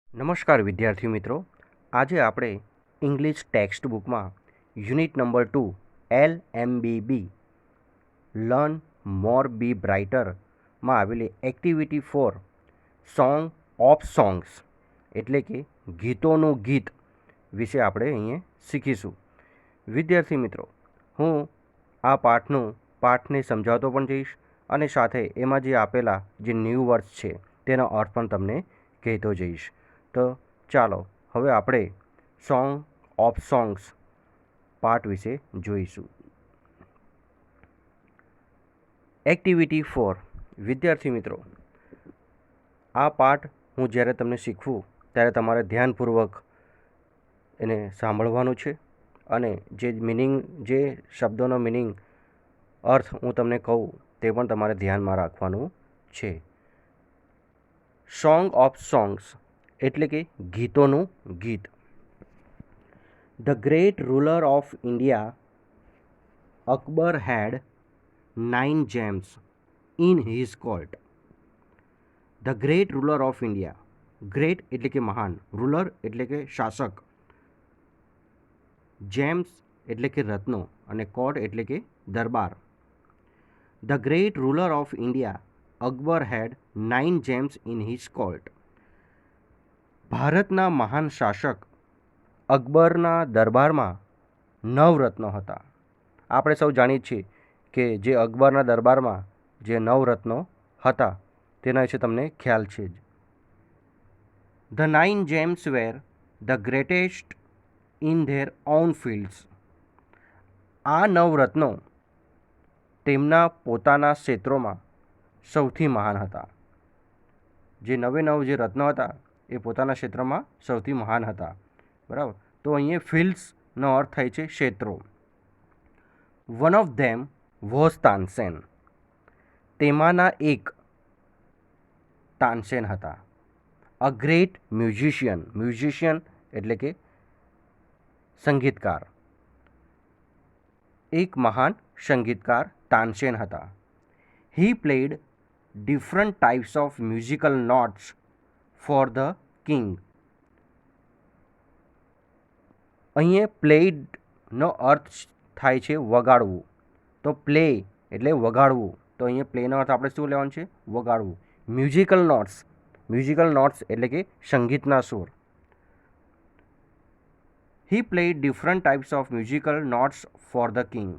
નમસ્કાર વિદ્યાર્થી મિત્રો. આજે આપણે ઇંગ્લિશ ટેક્સ્ટ બુકમાં યુનિટ નંબર 2 LMBB લર્ન મોર બી બ્રાઇટરમાં આવેલી એક્ટિવિટી 4 સોંગ ઓફ સોંગ્સ એટલે કે ગીતોનું ગીત વિશે આપણે અહીંયા શીખીશું. વિદ્યાર્થી મિત્રો, હું આ પાઠને સમજાવતો પણ જઈશ અને સાથે એમાં જે આપેલા જે ન્યૂ વર્ડ્સ છે તેનો અર્થ પણ તમને કહેતો જઈશ. તો ચાલો હવે આપણે સોંગ ઓફ સોંગ્સ પાર્ટ વિશે જોઈશું. એક્ટિવિટી 4. વિદ્યાર્થી મિત્રો, આ પાઠ હું જ્યારે તમને શીખવું ત્યારે તમારે ધ્યાનપૂર્વક એને સાંભળવાનું છે અને જે શબ્દોનો મિનિંગ અર્થ હું તમને કહું તે પણ તમારે ધ્યાનમાં રાખવાનું છે. સોંગ ઓફ સોંગ્સ એટલે કે ગીતોનું ગીત. The great ruler of India Akbar had 9 gems in his court. The great ruler of India. Great એટલે કે મહાન, રૂલર એટલે કે શાસક, જેમ્સ એટલે કે રત્નો અને કોર્ટ એટલે કે દરબાર. The great ruler of India Akbar had 9 gems in his court. ભારતના મહાન શાસક અકબરના દરબારમાં 9 રત્નો હતા. આપણે સૌ જાણીએ છીએ કે જે અકબરના દરબારમાં જે 9 રત્નો હતા તેના વિશે તમને ખ્યાલ છે જ. The 9 gems were the greatest in their own fields. આ 9 રત્નો તેમના પોતાના ક્ષેત્રોમાં સૌથી મહાન હતા. જે 9 જે રત્નો હતા એ પોતાના ક્ષેત્રમાં સૌથી મહાન હતા. બરાબર. તો અહીંયા ફિલ્ડ્સનો અર્થ થાય છે ક્ષેત્રો. One of them was Tansen. તેમાંના એક તાનસેન હતા. અ ગ્રેટ મ્યુઝિશિયન. મ્યુઝિશિયન એટલે કે સંગીતકાર. એક મહાન સંગીતકાર તાનસેન હતા. હી played different types of musical notes for the king. અહીંયા પ્લેડનો અર્થ થાય છે વગાડવું. તો પ્લે એટલે વગાડવું, તો અહીંયા પ્લેનો અર્થ આપણે શું લેવાનું છે? વગાડવું. Musical notes. મ્યુઝિકલ નોટ્સ એટલે કે સંગીતના સૂર. He played different types of musical notes for the king.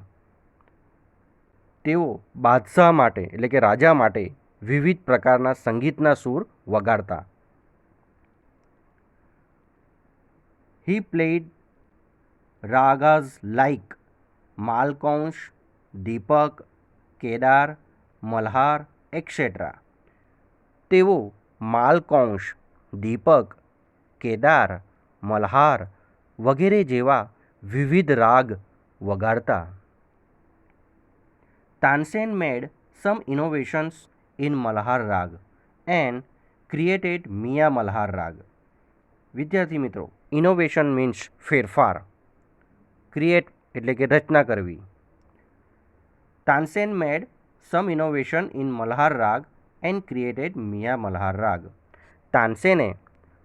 તેઓ બાદશાહ માટે એટલે કે રાજા માટે વિવિધ પ્રકારના સંગીતના સૂર વગાડતા. He played ragas like Malkauns, Deepak, Kedar, Malhar et cetera. તેઓ માલકૌંશ, દીપક, કેદાર, મલ્હાર વગેરે જેવા વિવિધ રાગ વગાડતા. તાનસેન મેડ સમ ઇનોવેશન્સ ઇન મલ્હાર રાગ એન્ડ ક્રિએટેડ મિયા મલ્હાર રાગ. વિદ્યાર્થી મિત્રો, ઇનોવેશન મીન્સ ફેરફાર, ક્રિએટ એટલે કે રચના કરવી. તાનસેન મેડ સમ ઇનોવેશન ઇન મલ્હાર રાગ એન્ડ ક્રિએટેડ મિયા મલ્હાર રાગ. તાનસેને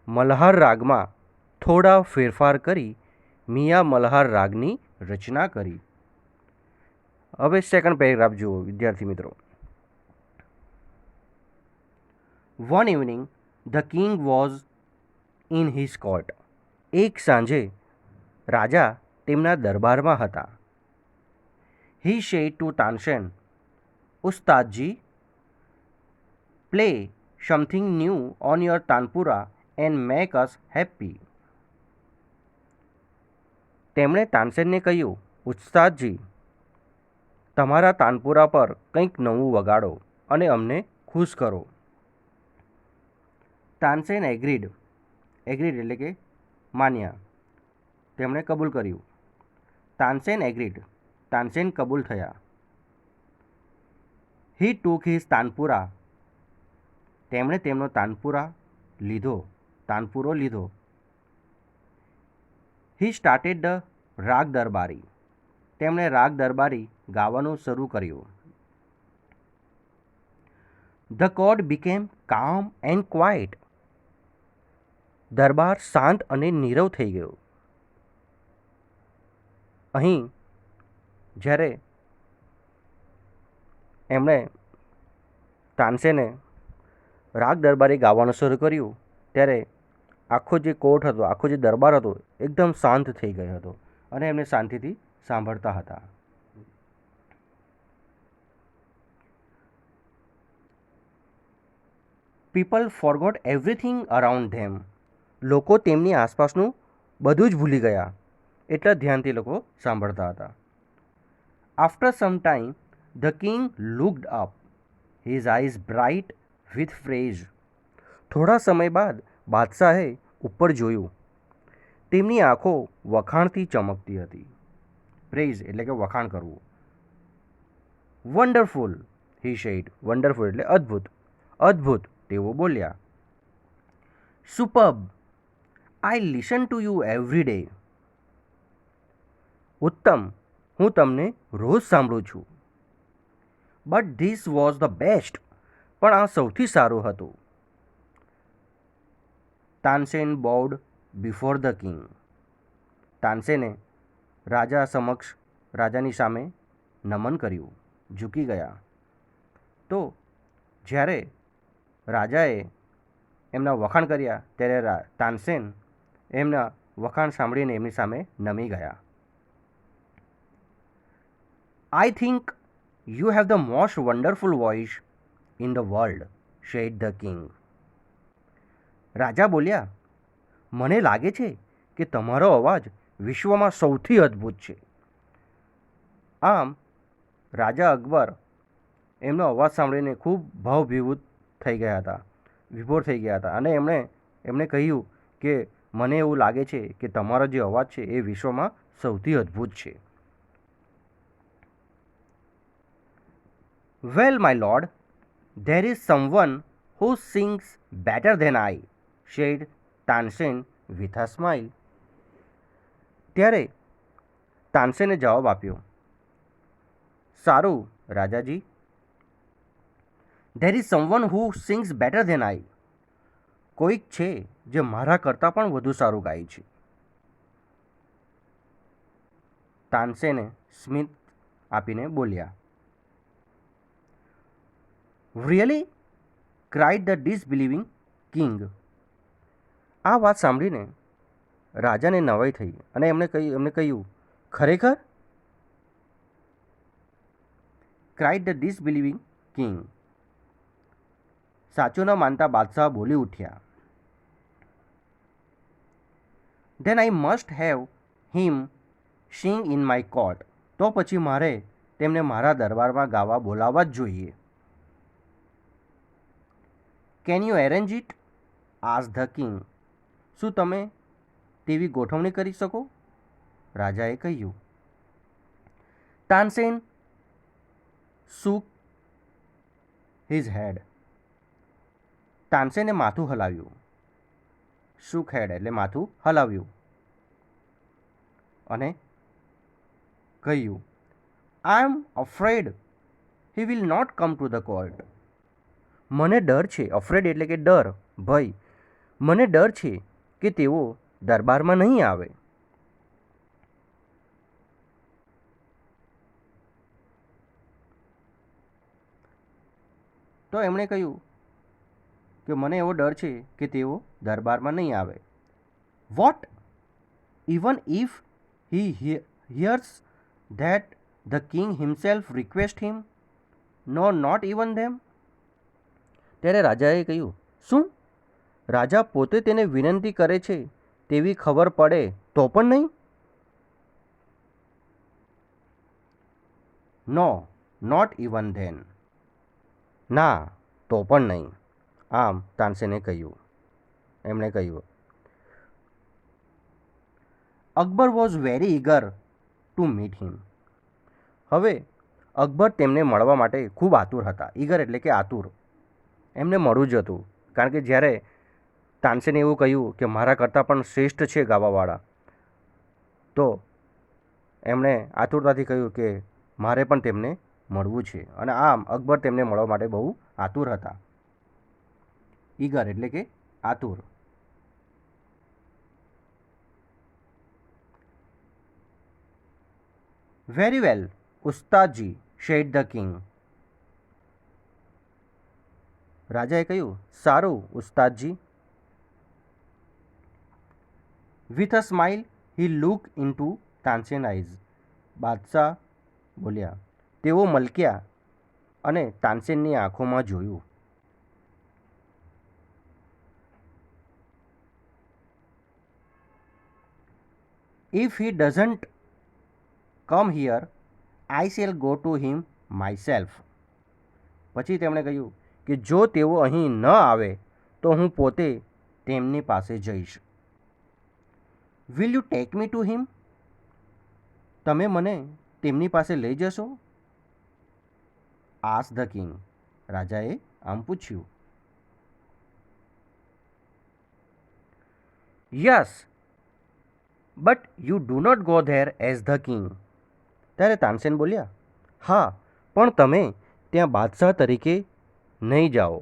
મલ્હાર રાગમાં થોડા ફેરફાર કરી મિયા મલ્હાર રાગની રચના કરી. હવે સેકન્ડ પેરેગ્રાફ જુઓ વિદ્યાર્થી મિત્રો. One evening the king was in his court. એક સાંજે રાજા તેમના દરબારમાં હતા. હી સેડ ટુ તાનસેન, ઉસ્તાદજી, play something new on your tanpura and make us happy. તેમણે તાનસેનને કહ્યું, ઉસ્તાદજી, તમારા તાનપુરા પર કંઈક નવું વગાડો અને અમને ખુશ કરો. તાનસેન એગ્રીડ. એગ્રીડ એટલે કે માન્યા. તેમણે કબૂલ કર્યું. તાનસેન એગ્રીડ. તાનસેન કબૂલ થયા. હી ટુક હિઝ તાનપુરા. તેમણે તેમનો તાનપુરો લીધો. હી સ્ટાર્ટેડ ધ રાગ દરબારી. તેમણે રાગ દરબારી ગાવાનું શરૂ કર્યું. The court became calm and quiet. દરબાર શાંત અને નીરવ થઈ ગયો. અહીં જ્યારે એમણે તાનસેને રાગ દરબારી ગાવાનું શરૂ કર્યું ત્યારે આખો જે કોર્ટ હતો, આખો જે દરબાર હતો એકદમ શાંત થઈ ગયો હતો અને એમને શાંતિથી સાંભળતા હતા. પીપલ ફોરગોટ એવરીથિંગ અરાઉન્ડ ધેમ. લોકો તેમની આસપાસનું બધું જ ભૂલી ગયા, એટલા ધ્યાનથી લોકો સાંભળતા હતા. After some time the king looked up, his eyes bright with praise. થોડા સમય બાદ બાદશાહે ઉપર જોયું. તેમની આંખો વખાણથી ચમકતી હતી. પ્રેઝ એટલે કે વખાણ કરવું. Wonderful he said. વન્ડરફુલ એટલે અદ્ભુત. અદ્ભુત તેઓ બોલ્યા. Superb, I listen to you every day. ઉત્તમ, હું તમને રોજ સાંભળું છું. But this was the best. પણ આ સૌથી સારું હતું. Tansen bowed before the king. તાનસેને રાજાની સામે નમન કર્યું, ઝૂકી ગયા. તો જ્યારે રાજાએ એમના વખાણ કર્યા ત્યારે તાનસેન એમના વખાણ સાંભળીને એમની સામે નમી ગયા. I think you have the most wonderful voice in the world, said the king. રાજા બોલ્યા, મને લાગે છે કે તમારો અવાજ વિશ્વમાં સૌથી અદ્ભુત છે. આમ રાજા અકબર એમનો અવાજ સાંભળીને ખૂબ ભાવભીભૂત થઈ ગયા હતા, વિભોર થઈ ગયા હતા અને એમણે કહ્યું કે મને એવું લાગે છે કે તમારો જે અવાજ છે એ વિશ્વમાં સૌથી અદ્ભુત છે. Well my lord, there is someone who sings better than I, said Tansen with a smile. ત્યારે તાનસેને જવાબ આપ્યો, સારું રાજાજી, there is someone who sings better than I. કોઈક છે જે મારા કરતાં પણ વધુ સારું ગાય છે. તાનસેને સ્મિત આપીને બોલ્યા. Really, cried the disbelieving king. આ વાત સાંભળીને રાજાને નવાઈ થઈ અને એમને કહ્યું, ખરેખર? Cried the disbelieving king. સાચું ન માનતા બાદશાહ બોલી ઉઠ્યા. Then I must have him sing in my court. તો પછી મારે તેમને મારા દરબારમાં ગાવા બોલાવવા જ જોઈએ. Can you arrange it? Ask the king. શું તમે તેવી ગોઠવણી કરી શકો? રાજાએ કહ્યું. Tansen shook his head. તાનસેને માથું હલાવ્યું. shook head એટલે માથું હલાવ્યું અને કહ્યું, I am afraid he will not come to the court. મને ડર છે. અફ્રેડ એટલે કે ડર, ભય. મને ડર છે કે તેઓ દરબારમાં નહીં આવે. તો એમણે કહ્યું કે મને એવો ડર છે કે તેઓ દરબારમાં નહીં આવે. What? Even if he hears that the king himself request him? No, not even them. ત્યારે રાજાએ કહ્યું, શું? રાજા પોતે તેને વિનંતી કરે છે તેવી ખબર પડે તો પણ નહીં? નો, નોટ ઇવન ધેન. ના, તો પણ નહીં. આમ તાનસેને કહ્યું. એમણે કહ્યું. Akbar was very eager to meet him. હવે અકબર તેમને મળવા માટે ખૂબ આતુર હતા. ઈગર એટલે કે આતુર. એમને મળવું જ હતું, કારણ કે જ્યારે તાનસેને એવું કહ્યું કે મારા કરતાં પણ શ્રેષ્ઠ છે ગાવાવાળા, તો એમણે આતુરતાથી કહ્યું કે મારે પણ તેમને મળવું છે. અને આમ અકબર તેમને મળવા માટે બહુ આતુર હતા. ઈગર એટલે કે આતુર. વેરી વેલ ઉસ્તાદજી, શેડ ધ કિંગ. રાજાએ કહ્યું, સારું ઉસ્તાદજી. With a smile he look into Tansen eyes. બાદશાહ બોલ્યા. તેઓ મલક્યા અને તાનસેનની આંખોમાં જોયું. If he doesn't come here I shall go to him myself. પછી તેમણે કહ્યું કે જો તેઓ અહીં ન આવે તો હું પોતે તેમની પાસે જઈશ. Will you take me to him? તમે મને તેમની પાસે લઈ જશો? Ask the king. રાજાએ આમ પૂછ્યું. Yes but you do not go there as the king. ત્યારે તાનસેન બોલ્યા, હા પણ તમે ત્યાં બાદશાહ તરીકે નહીં જાઓ.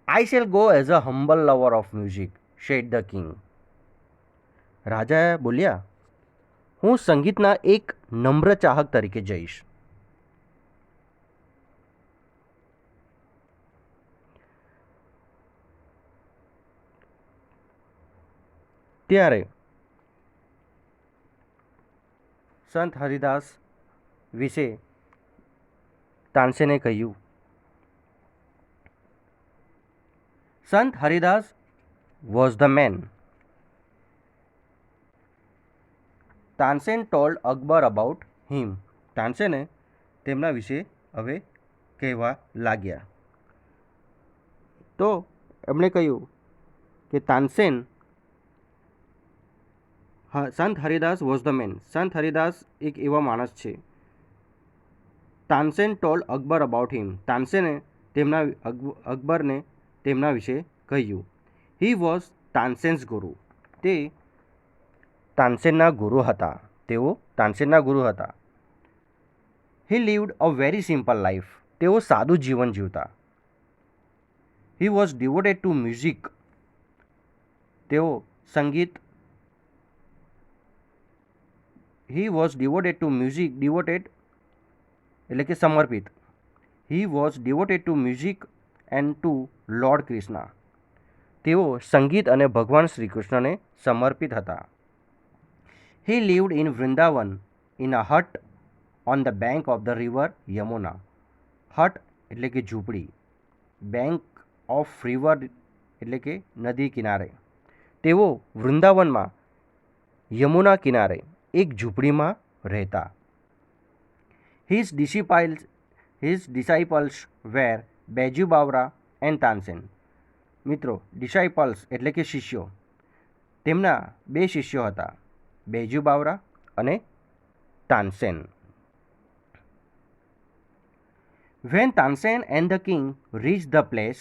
I shall go as a humble lover of music, said the king. રાજા બોલ્યા, હું સંગીતના એક નમ્ર ચાહક તરીકે જઈશ. ત્યારે સંત હરિદાસ વિશે તાનસેને કહ્યું. Sant Haridas was the man. Tansen told Akbar about him. તાનસેને તેમના વિશે હવે કહેવા લાગ્યા. તો એમણે કહ્યું કે તાનસેન સંત હરિદાસ વોઝ ધ મેન. સંત હરિદાસ એક એવા માણસ છે. Tansen told Akbar about him. તાનસેને અકબરને તેમના વિશે કહ્યું. હી વોઝ તાનસેન્સ ગુરુ. તે તાનસેનના ગુરુ હતા. તેઓ તાનસેનના ગુરુ હતા. He lived a very simple life. તેઓ સાદું જીવન જીવતા. He was devoted to music. તેઓ સંગીત he was devoted to music. Devoted એટલે કે સમર્પિત. He was devoted to music and to lord Krishna. તેઓ સંગીત અને ભગવાન શ્રી કૃષ્ણને સમર્પિત હતા. He lived in Vrindavan in a hut on the bank of the river Yamuna. Hut એટલે કે ઝૂંપડી. બેંક ઓફ રિવર એટલે કે નદી કિનારે. તેઓ વૃંદાવનમાં યમુના કિનારે એક ઝૂંપડીમાં રહેતા. His disciples were Baiju Bawra and Tansen. મિત્રો, ડિસાઇપલ્સ એટલે કે શિષ્યો. તેમના બે શિષ્યો હતા, બેજુ બાવરા અને Tansen. When Tansen and the king reach the place.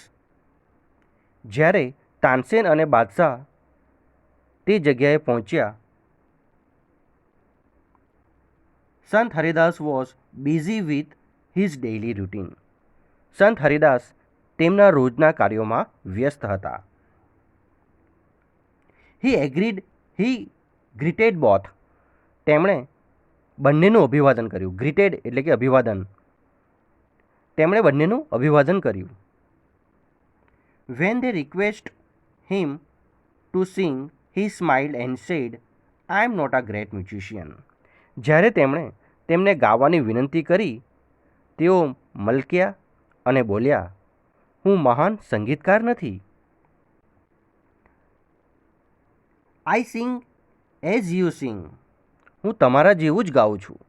જ્યારે તાનસેન અને બાદશાહ તે જગ્યાએ પહોંચ્યા, Sant Haridas was busy with his daily routine. Sant Haridas તેમના રોજના કાર્યોમાં વ્યસ્ત હતા. He greeted both. તેમણે બંનેનું અભિવાદન કર્યું. ગ્રીટેડ એટલે કે અભિવાદન. તેમણે બંનેનું અભિવાદન કર્યું. When they request him to sing he smiled and said, I am not a great musician. જ્યારે તેમણે તેમને ગાવાની વિનંતી કરી, તેઓ મલક્યા અને બોલ્યા, હું મહાન સંગીતકાર નથી. I sing as you sing. હું તમારા જેવું જ ગાઉં છું.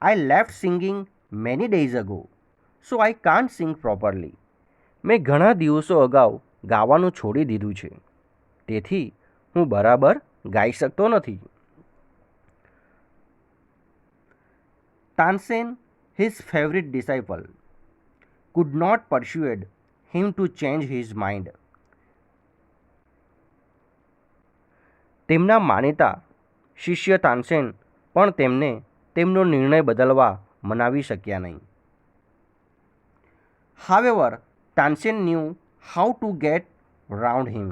I left singing many days ago, so I can't sing properly. મેં ઘણા દિવસો અગાઉ ગાવાનું છોડી દીધું છે, તેથી હું બરાબર ગાઈ શકતો નથી. Tansen, his favorite disciple, could not persuade him to change his mind. તેમના માનીતા શિષ્ય તાનસેન પણ તેમને તેમનો નિર્ણય બદલવા મનાવી શક્યા નહીં. However, Tansen knew how to get round him.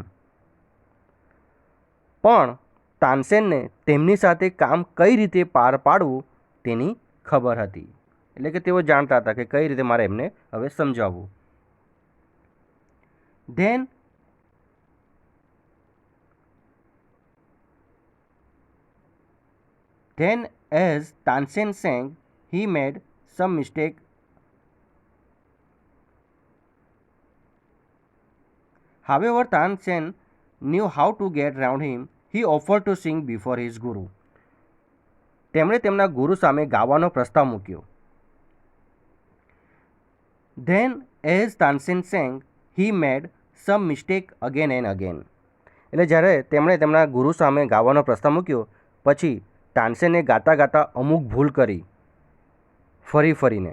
પણ તાનસેનને તેમની સાથે કામ કઈ રીતે પાર પાડવું તેની ખબર હતી. એટલે કે તેઓ જાણતા હતા કે કઈ રીતે મારે એમને હવે સમજાવવું. Then as Tansen sang, he made some mistake. However, Tansen knew how to get around him. He offered to sing before his guru. તેમણે તેમના ગુરુ સામે ગાવાનો પ્રસ્તાવ મૂક્યો. Then as Tansen sang, he made some mistake again and again. એટલે જ્યારે તેમણે તેમના ગુરુ સામે ગાવાનો પ્રસ્તાવ મૂક્યો પછી તાનસેને ગાતા ગાતા અમુક ભૂલ કરી ફરીને.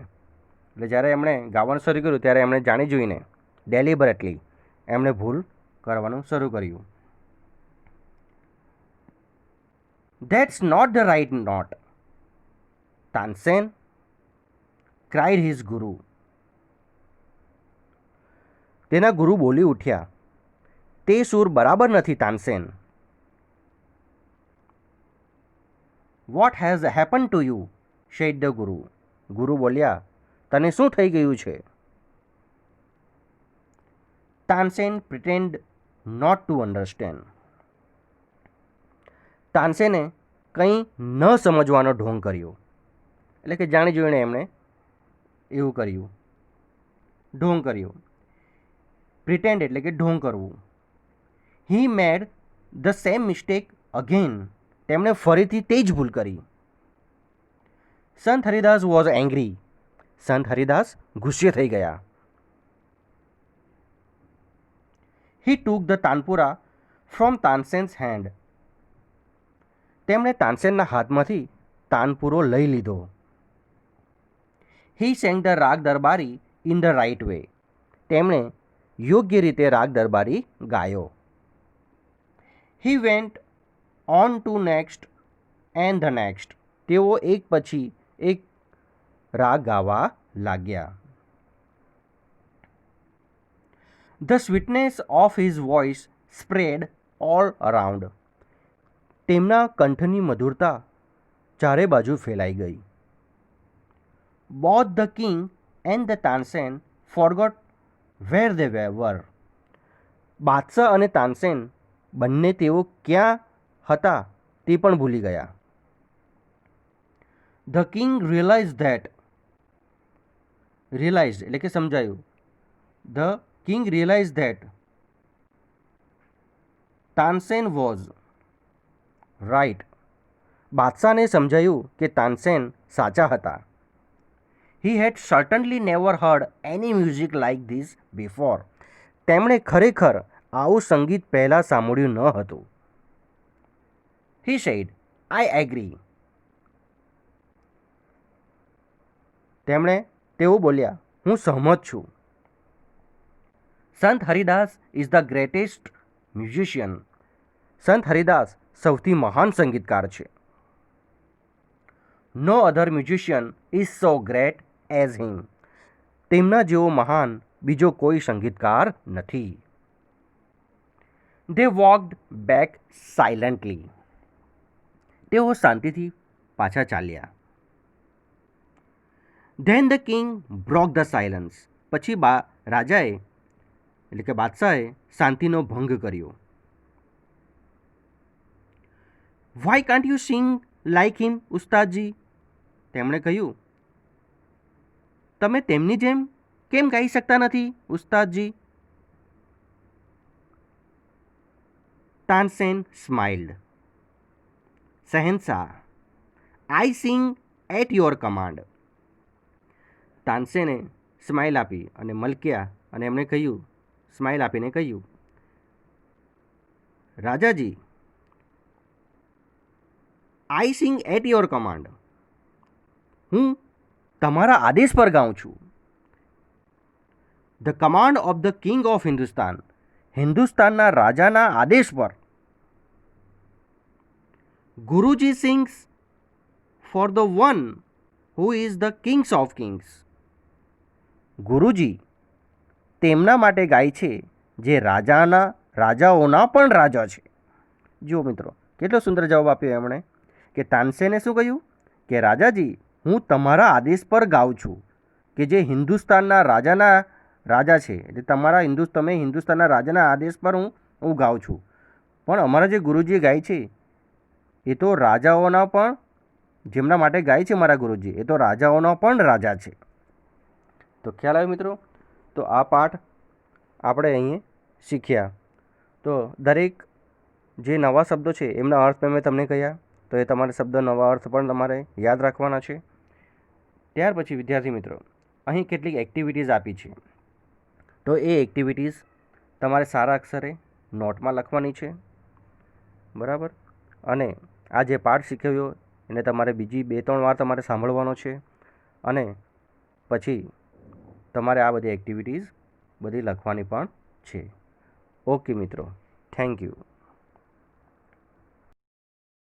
એટલે જ્યારે એમણે ગાવાનું શરૂ કર્યું ત્યારે એમણે જાણી જોઈને ડેલિબરેટલી એમણે ભૂલ કરવાનું શરૂ કર્યું. That's not the right note, Tansen cried his guru. તેના ગુરુ બોલી ઉઠ્યા, તે સૂર બરાબર નથી Tansen. What has happened to you? said the guru. ગુરુ બોલ્યા, તને શું થઈ ગયું છે? Tansen pretended not to understand. તાનસેને કંઈ ન સમજવાનો ઢોંગ કર્યો. એટલે કે જાણી જોઈને એમણે એવું કર્યું, ઢોંગ કર્યો. પ્રિટેન્ડ એટલે કે ઢોંગ કરવું. He made the same mistake again. તેમણે ફરીથી તે જ ભૂલ કરી. સંત હરિદાસ વોઝ એંગ્રી. સંત હરિદાસ ગુસ્સે થઈ ગયા. He took the tanpura from Tansen's hand. તેમણે તાનસેનના હાથમાંથી તાનપુરો લઈ લીધો. He sang the રાગ દરબારી in the right way. તેમણે યોગ્ય રીતે રાગ દરબારી ગાયો. He went on to next and the next. તેઓ એક પછી એક રાગ ગાવા લાગ્યા. The sweetness of his voice spread all around. તેમના કંઠની મધુરતા ચારે બાજુ ફેલાઈ ગઈ. Both the king and the Tansen forgot where they were. બાદશાહ અને તાનસેન બંને તેઓ ક્યાં હતા તે પણ ભૂલી ગયા. The king realized એટલે કે સમજાયું. The king realized that Tansen was right. બાદશાહને સમજાયું કે તાનસેન સાચા હતા. He had certainly never heard any music like this before. તેમણે ખરેખર આવું સંગીત પહેલાં સાંભળ્યું ન હતું. He said, I agree. તેઓ બોલ્યા, હું સહમત છું. Sant Haridas is the greatest musician. Sant Haridas સૌથી મહાન સંગીતકાર છે. No other musician is so great as him. તેમના જેવો મહાન બીજો કોઈ સંગીતકાર નથી. They walked back silently. તેઓ શાંતિથી પાછા ચાલ્યા. Then the king broke the silence. પછી રાજાએ એટલે કે બાદશાહે શાંતિનો ભંગ કર્યો. Why can't you sing like him, ઉસ્તાદજી? તેમણે કહ્યું, તમે તેમની જેમ કેમ ગાઈ શકતા નથી, ઉસ્તાદજી? Tansen smiled. શહેનશાહ, I sing at your command. તાનસેને સ્માઇલ આપી અને મલક્યા અને એમણે કહ્યું, સ્માઇલ આપીને કહ્યું, રાજાજી, I sing at your command. હું તમારા આદેશ પર ગાઉં છું. The command of the king of Hindustan. હિન્દુસ્તાનના રાજાના આદેશ પર. ગુરુજી sings for the one who is the kings of kings. ગુરુજી તેમના માટે ગાય છે જે રાજાઓના પણ રાજા છે. જુઓ મિત્રો કેટલો સુંદર જવાબ આપ્યો એમણે કે તાનસેને શું કહ્યું કે રાજાજી, હું તમારા આદેશ પર ગાઉં છું, કે જે હિન્દુસ્તાનના રાજા છે, એટલે તમે હિન્દુસ્તાનના રાજાના આદેશ પર હું ગાઉં છું. પણ અમારા જે ગુરુજી ગાય છે એ તો રાજાઓના પણ, જેમના માટે ગાય છે મારા ગુરુજી, એ તો રાજાઓના પણ રાજા છે. તો ખ્યાલ આવ્યો મિત્રો? તો આ પાઠ આપણે અહીં શીખ્યા. તો દરેક જે નવા શબ્દો છે એમના અર્થ મેં તમને કહ્યા, તો એ તમારે શબ્દ નવા અર્થ પણ તમારે યાદ રાખવાના છે. ત્યાર પછી વિદ્યાર્થી મિત્રો, અહીં કેટલીક એક્ટિવિટીઝ આપી છે. તો એ એક્ટિવિટીઝ તમારે સારા અક્ષરે નોટમાં લખવાની છે, બરાબર. અને આ જે પાઠ શીખવ્યો એને તમારે બીજી 2-3 વાર તમારે સાંભળવાનો છે, અને પછી તમારે આ બધી એક્ટિવિટીઝ બધી લખવાની પણ છે. ઓકે મિત્રો, થેન્ક યુ.